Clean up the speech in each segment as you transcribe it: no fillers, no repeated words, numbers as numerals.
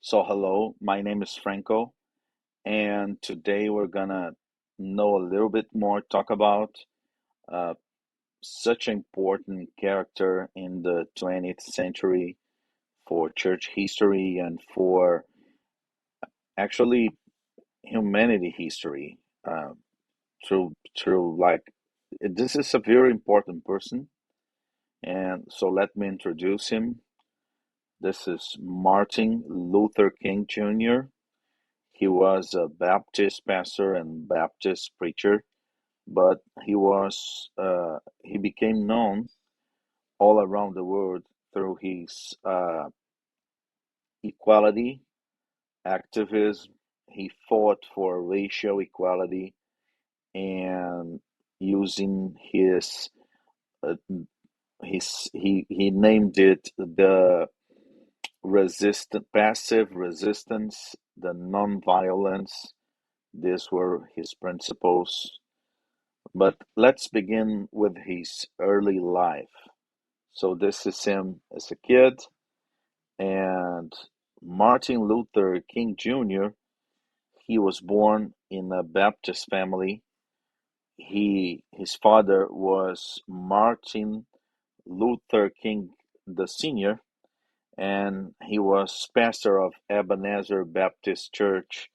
Hello, my name is Franco, and today we're gonna know a little bit more, talk about uh, such an important character in the 20th century for church history and for actually humanity history. Uh, through this is a very important person, and so let me introduce him. This is Martin Luther King Jr. He was a Baptist pastor and Baptist preacher, but he became known all around the world through his equality activism. He fought for racial equality and using uh, he named it the passive resistance, the non-violence. These were his principles. But let's begin with his early life. So this is him as a kid, and Martin Luther King Jr., he was born in a Baptist family. His father was Martin Luther King the Senior, and he was pastor of Ebenezer Baptist Church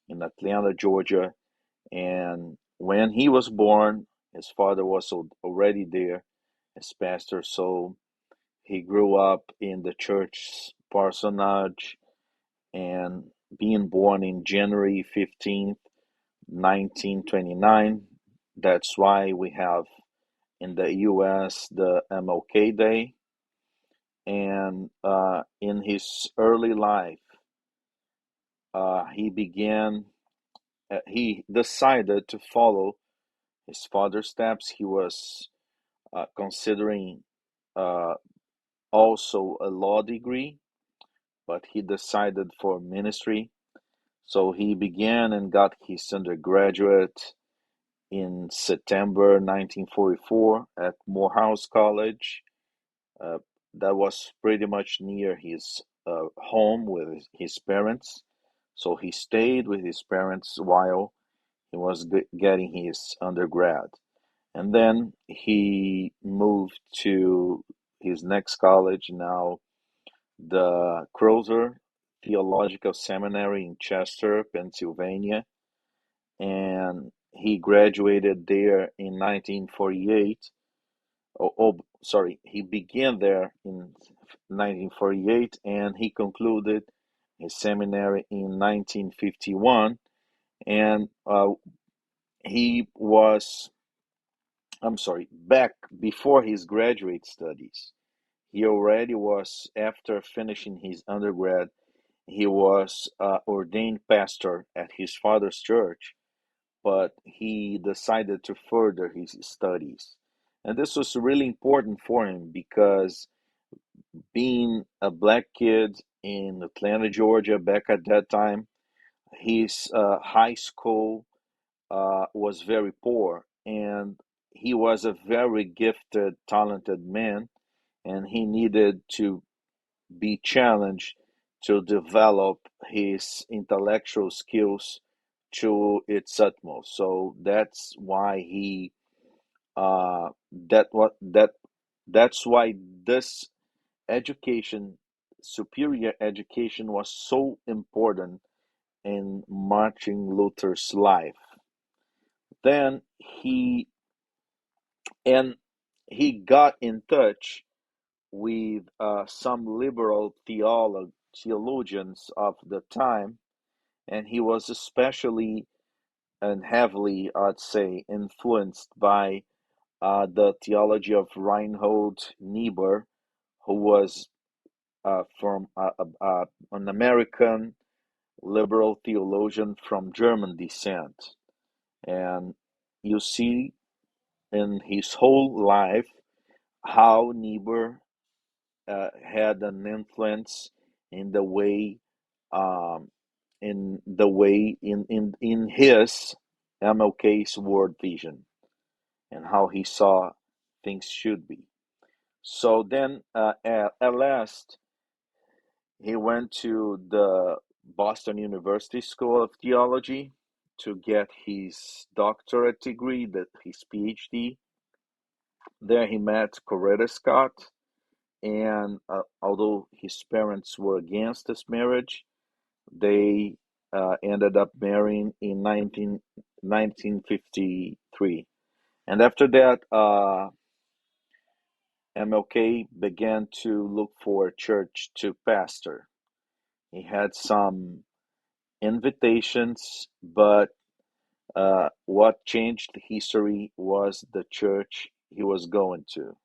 in Atlanta, Georgia. And when he was born, his father was already there as pastor. So he grew up in the church parsonage and being born in January 15th, 1929. That's why we have in the US the MLK Day. And in his early life, uh, he began, he decided to follow his father's steps. He was considering uh, also a law degree, but he decided for ministry. So he began and got his undergraduate in September 1944 at Morehouse College. Uh, that was pretty much near his home with his parents. So he stayed with his parents while he was getting his undergrad. And then he moved to his next college, now the Crozer Theological Seminary in Chester, Pennsylvania, and he graduated there in 1948. Sorry, he began there in 1948 and he concluded his seminary in 1951. And he was, I'm sorry, back before his graduate studies. He already was, after finishing his undergrad, he was ordained pastor at his father's church, but he decided to further his studies. And this was really important for him because being a black kid in Atlanta, Georgia, back at that time, his high school was very poor, and he was a very gifted, talented man, and he needed to be challenged to develop his intellectual skills to its utmost. So that's why he that what that that's why this education, superior education, was so important in Martin Luther's life. Then and he got in touch with some liberal theologians of the time, and he was especially and heavily, I'd say, influenced by the theology of Reinhold Niebuhr, who was from an American liberal theologian from German descent. And you see in his whole life how Niebuhr had an influence in the way um, in his MLK's world vision and how he saw things should be. So then, at last, He went to the Boston University School of Theology to get his doctorate degree, his PhD. There he met Coretta Scott, and although his parents were against this marriage, they ended up marrying in 1953. And after that, MLK began to look for a church to pastor. He had some invitations, but what changed history was the church he was going to.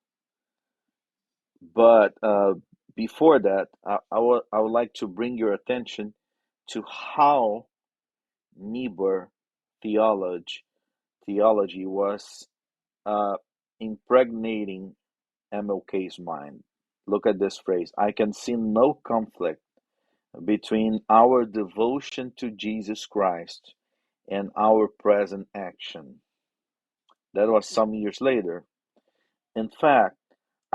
But before that, I would like to bring your attention to how Niebuhr theology theology was uh, impregnating MLK's mind. Look at this phrase: I can see no conflict between our devotion to Jesus Christ and our present action. That was some years later. In fact,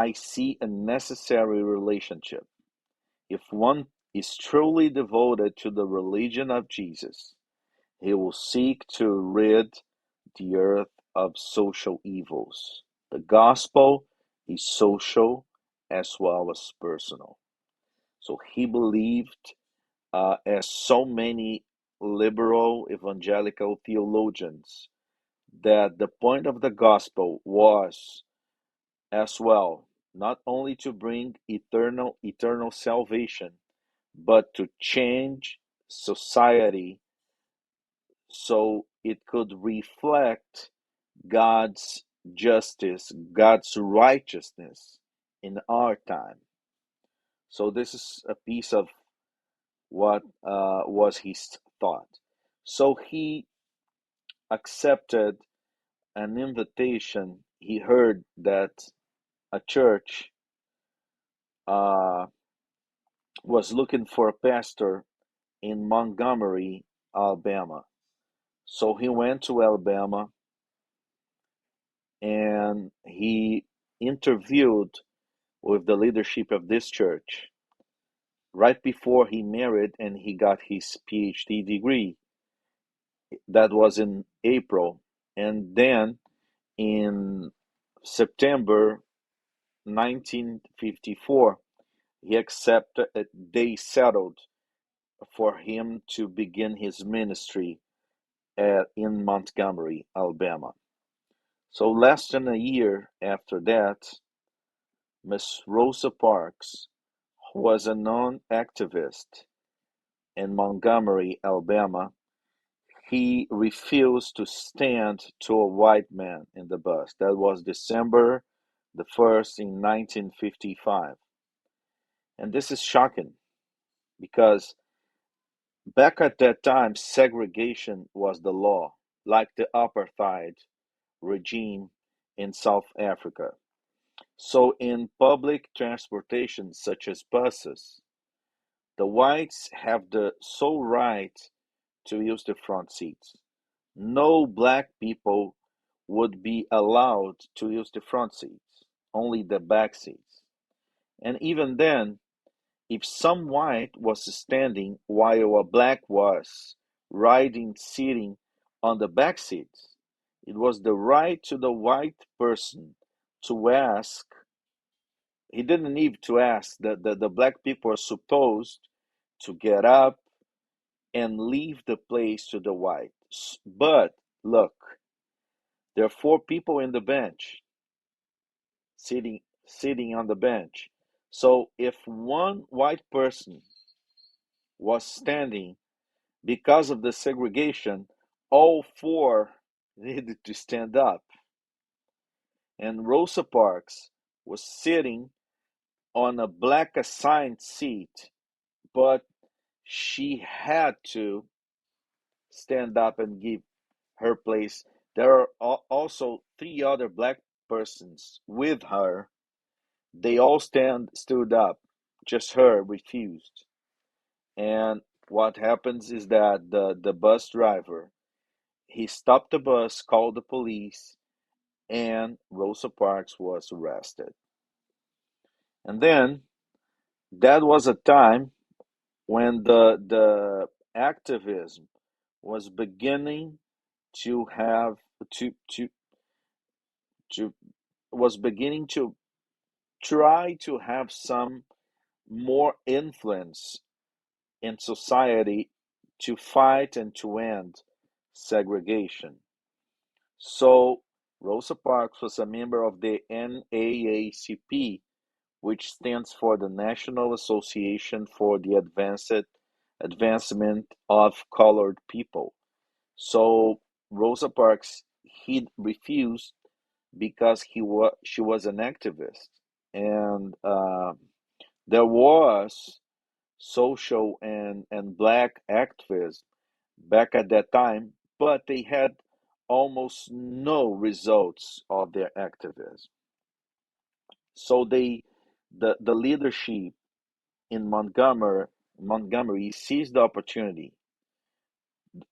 I see a necessary relationship. If one is truly devoted to the religion of Jesus, he will seek to rid the earth of social evils. The gospel is social as well as personal. So he believed, as so many liberal evangelical theologians, that the point of the gospel was as well not only to bring eternal salvation, but to change society so it could reflect God's justice, God's righteousness in our time. So this is a piece of what was his thought. So he accepted an invitation. He heard that a church uh, was looking for a pastor in Montgomery, Alabama. So he went to Alabama and he interviewed with the leadership of this church right before he married and he got his PhD degree. That was in April. And then in September 1954, he accepted, they settled for him to begin his ministry in Montgomery, Alabama. So less than a year after that, Miss Rosa Parks, who was a known activist in Montgomery, Alabama, he refused to stand to a white man in the bus. That was December the 1st in 1955. And this is shocking because back at that time, segregation was the law, like the apartheid regime in South Africa. So, in public transportation, such as buses, the whites have the sole right to use the front seats. No black people would be allowed to use the front seats, only the back seats. And even then, if some white was standing while a black was sitting on the back seats, it was the right to the white person to ask. He didn't need to ask. The black people are supposed to get up and leave the place to the white. But look, there are four people in the bench sitting on the bench. So if one white person was standing because of the segregation, all four needed to stand up. And Rosa Parks was sitting on a black assigned seat, but she had to stand up and give her place. There are also three other black persons with her. They all stood up. Just her refused. And what happens is that the bus driver, he stopped the bus, called the police, and Rosa Parks was arrested. And then that was a time when the activism was beginning to have to was beginning to try to have some more influence in society to fight and to end segregation. So Rosa Parks was a member of the NAACP, which stands for the National Association for the Advancement of Colored People. So Rosa Parks, he refused because she was an activist, and there was social and black activism back at that time, but they had almost no results of their activism. So the leadership in Montgomery seized the opportunity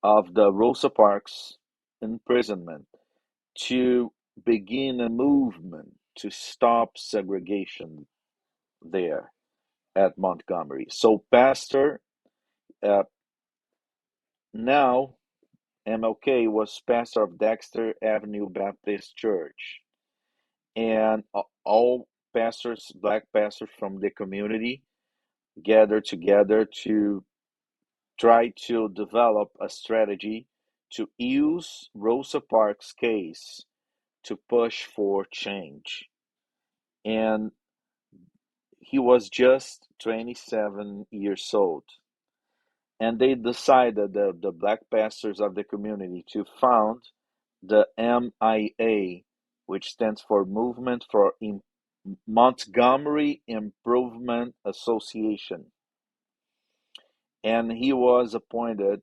of the Rosa Parks imprisonment to begin a movement to stop segregation there at Montgomery. So Pastor uh, now MLK was pastor of Dexter Avenue Baptist Church, and all pastors, black pastors from the community, gathered together to try to develop a strategy to use Rosa Parks' case to push for change. And he was just 27 years old. And they decided, the black pastors of the community, to found the MIA, which stands for Movement for Montgomery Improvement Association. And he was appointed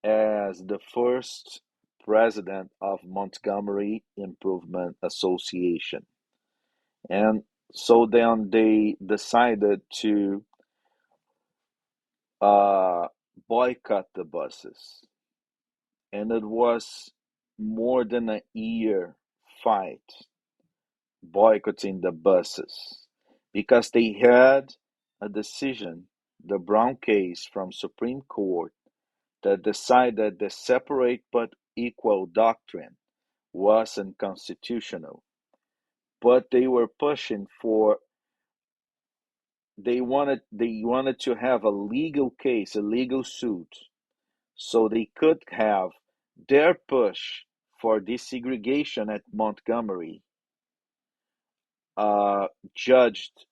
as the first president of Montgomery Improvement Association. And so then they decided to uh, boycott the buses. And it was more than a year fight boycotting the buses because they had a decision, the Brown case from Supreme Court, that decided the separate but equal doctrine was unconstitutional. But they were pushing for, they wanted to have a legal case, a legal suit, so they could have their push for desegregation at Montgomery judged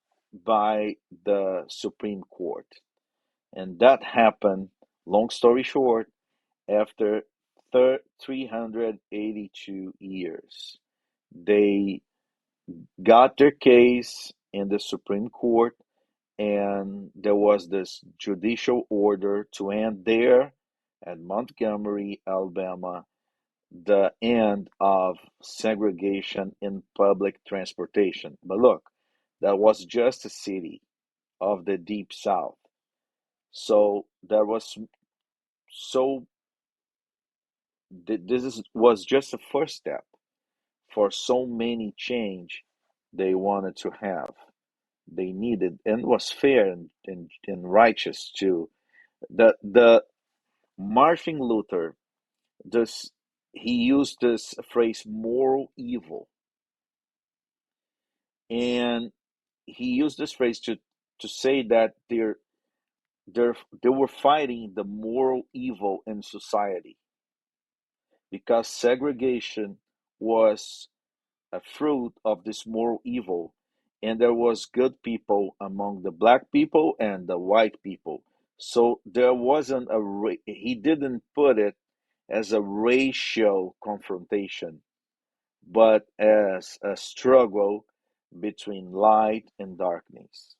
by the Supreme Court. And that happened, long story short, after 382 years. They got their case in the Supreme Court, and there was this judicial order to end there at Montgomery, Alabama, the end of segregation in public transportation. But look, that was just a city of the Deep South. So there was so was just the first step for so many change they wanted to have. They needed, and it was fair and righteous too. The Martin Luther, this he used this phrase moral evil, and he used this phrase to say that they're they were fighting the moral evil in society because segregation was a fruit of this moral evil, and there was good people among the black people and the white people. So there wasn't he didn't put it as a racial confrontation, but as a struggle between light and darkness.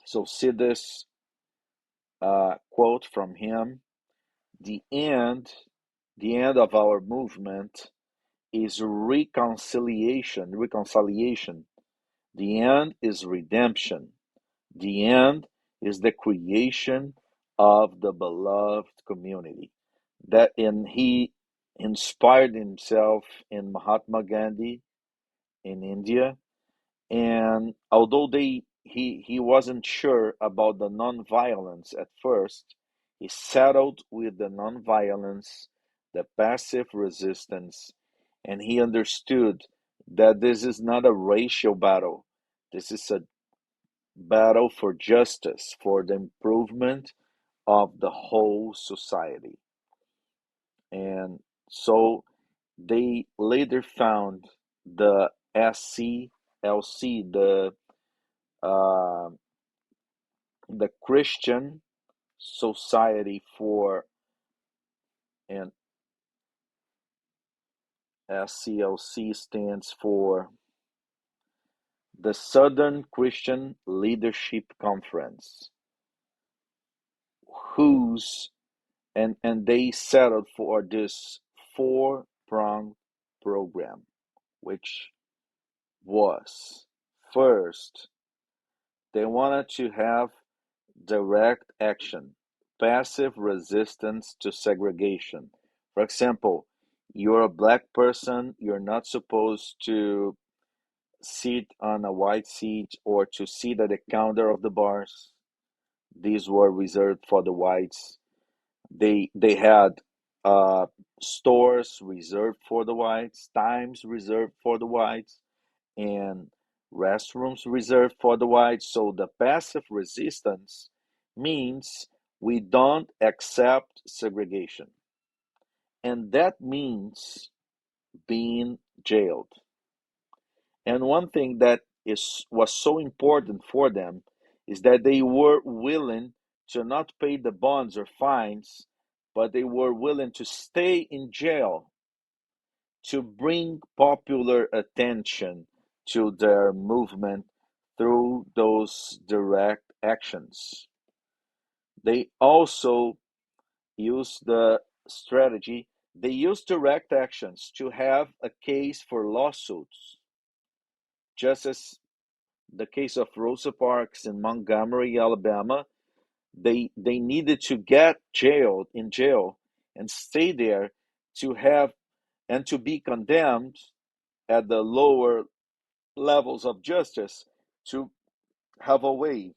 So see this quote from him: the end, the end of our movement is reconciliation. Reconciliation. The end is redemption. The end is the creation of the beloved community. That and he inspired himself in Mahatma Gandhi in India. And although he wasn't sure about the nonviolence at first. He settled with the nonviolence, the passive resistance, and he understood that this is not a racial battle. This is a battle for justice, for the improvement of the whole society. And so they later found the SCLC, uh, the Christian Society for, and SCLC stands for the Southern Christian Leadership Conference, whose and they settled for this four-pronged program, which was first, they wanted to have direct action, passive resistance to segregation. For example, you're a black person, you're not supposed to sit on a white seat or to sit at the counter of the bars. These were reserved for the whites. They had uh, stores reserved for the whites, times reserved for the whites, and restrooms reserved for the whites. So the passive resistance means we don't accept segregation. And that means being jailed. And one thing that is was so important for them is that they were willing to not pay the bonds or fines, but they were willing to stay in jail to bring popular attention to their movement through those direct actions. They also use the strategy, they use direct actions to have a case for lawsuits, just as the case of Rosa Parks in Montgomery, Alabama. They needed to get jailed in jail and stay there to have and to be condemned at the lower levels of justice to have a way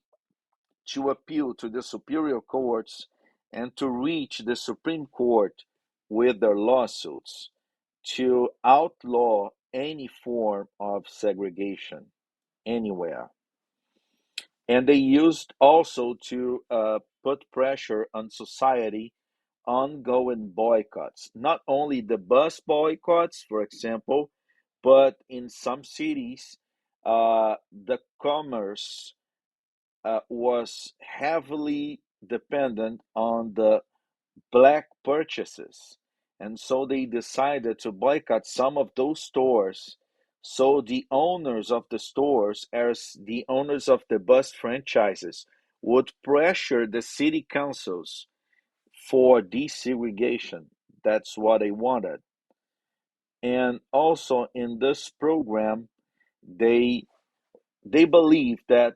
to appeal to the superior courts and to reach the Supreme Court with their lawsuits to outlaw any form of segregation anywhere. And they used also to put pressure on society, ongoing boycotts, not only the bus boycotts, for example, but in some cities, the commerce was heavily dependent on the black purchases. And so they decided to boycott some of those stores. So the owners of the stores, as the owners of the bus franchises, would pressure the city councils for desegregation. That's what they wanted. And also in this program, they they believe that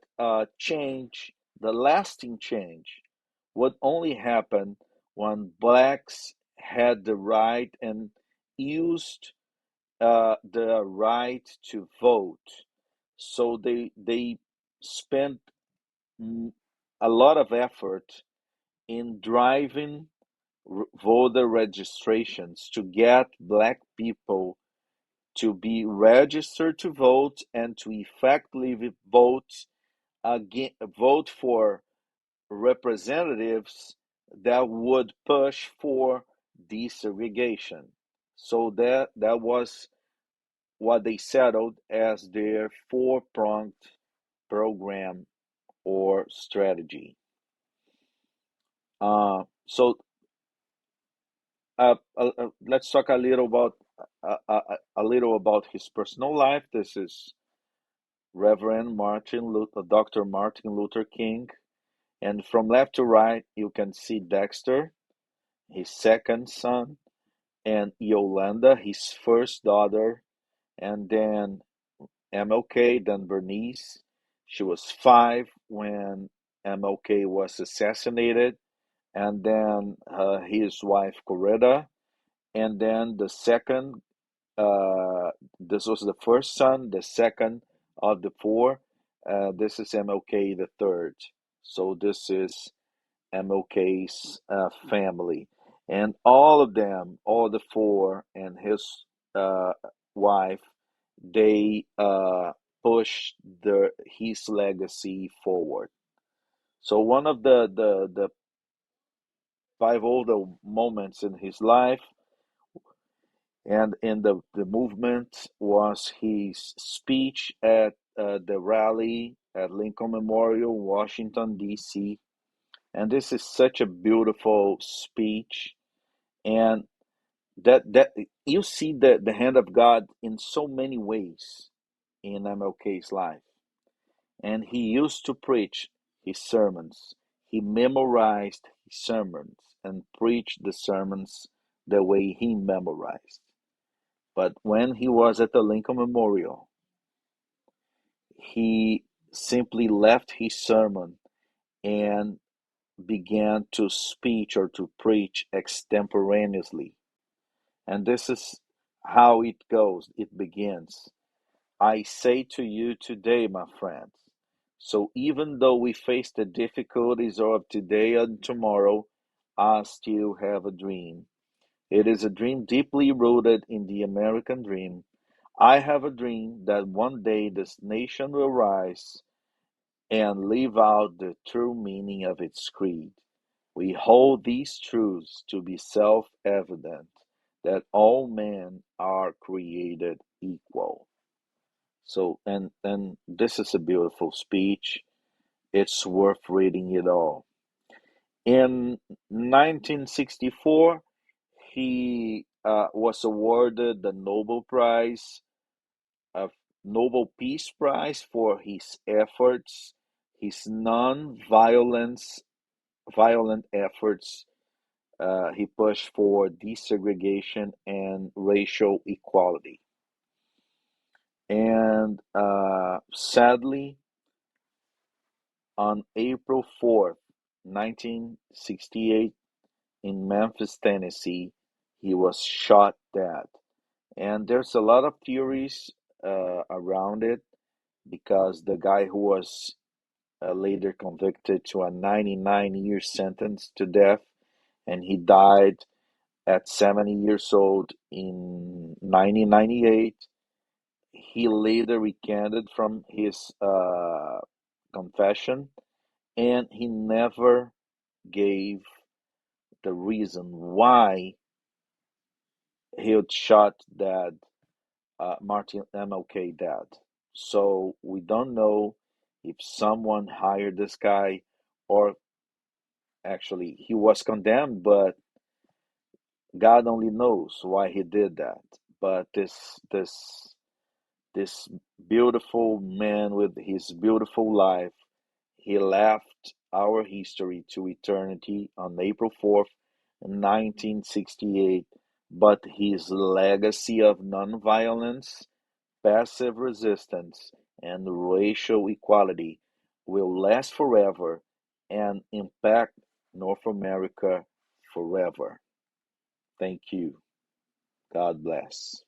change, the lasting change, would only happen when blacks had the right and used the right to vote. So they spent mm, a lot of effort in driving voter registrations to get black people to be registered to vote and to effectively again, vote for representatives that would push for desegregation. So that was what they settled as their four-pronged program or strategy. So let's talk a little about his personal life. This is Dr. Martin Luther King. And from left to right, you can see Dexter, his second son, and Yolanda, his first daughter, and then MLK, then Bernice. She was 5 when MLK was assassinated, and then his wife Coretta, and then the second. This was the first son, the second of the four. This is MLK the third. So this is MLK's family, and all of them, all the four, and his uh, wife, they pushed his legacy forward. So one of the pivotal moments in his life and in the movement was his speech at the rally at Lincoln Memorial, Washington, D.C. And this is such a beautiful speech. And that you see the hand of God in so many ways in MLK's life. And he used to preach his sermons. He memorized his sermons and preached the sermons the way he memorized. But when he was at the Lincoln Memorial, he simply left his sermon and began to speak or to preach extemporaneously. And this is how it goes. It begins. I say to you today, my friends, so even though we face the difficulties of today and tomorrow, I still have a dream. It is a dream deeply rooted in the American dream. I have a dream that one day this nation will rise and live out the true meaning of its creed. We hold these truths to be self evident that all men are created equal. So, and this is a beautiful speech. It's worth reading it all. In 1964, he was awarded the uh, Nobel Peace Prize for his efforts, his violent efforts. He pushed for desegregation and racial equality. And sadly, on April 4th, 1968, in Memphis, Tennessee, he was shot dead. And there's a lot of theories around it because the guy who was later convicted to a 99-year sentence to death, and he died at 70 years old in 1998. He later recanted from his confession, and he never gave the reason why he had shot that Martin MLK dead. So we don't know if someone hired this guy or actually he was condemned, but God only knows why he did that. But this beautiful man with his beautiful life, he left our history to eternity on April 4th, 1968. But his legacy of nonviolence, passive resistance, and racial equality will last forever and impact North America forever. Thank you. God bless.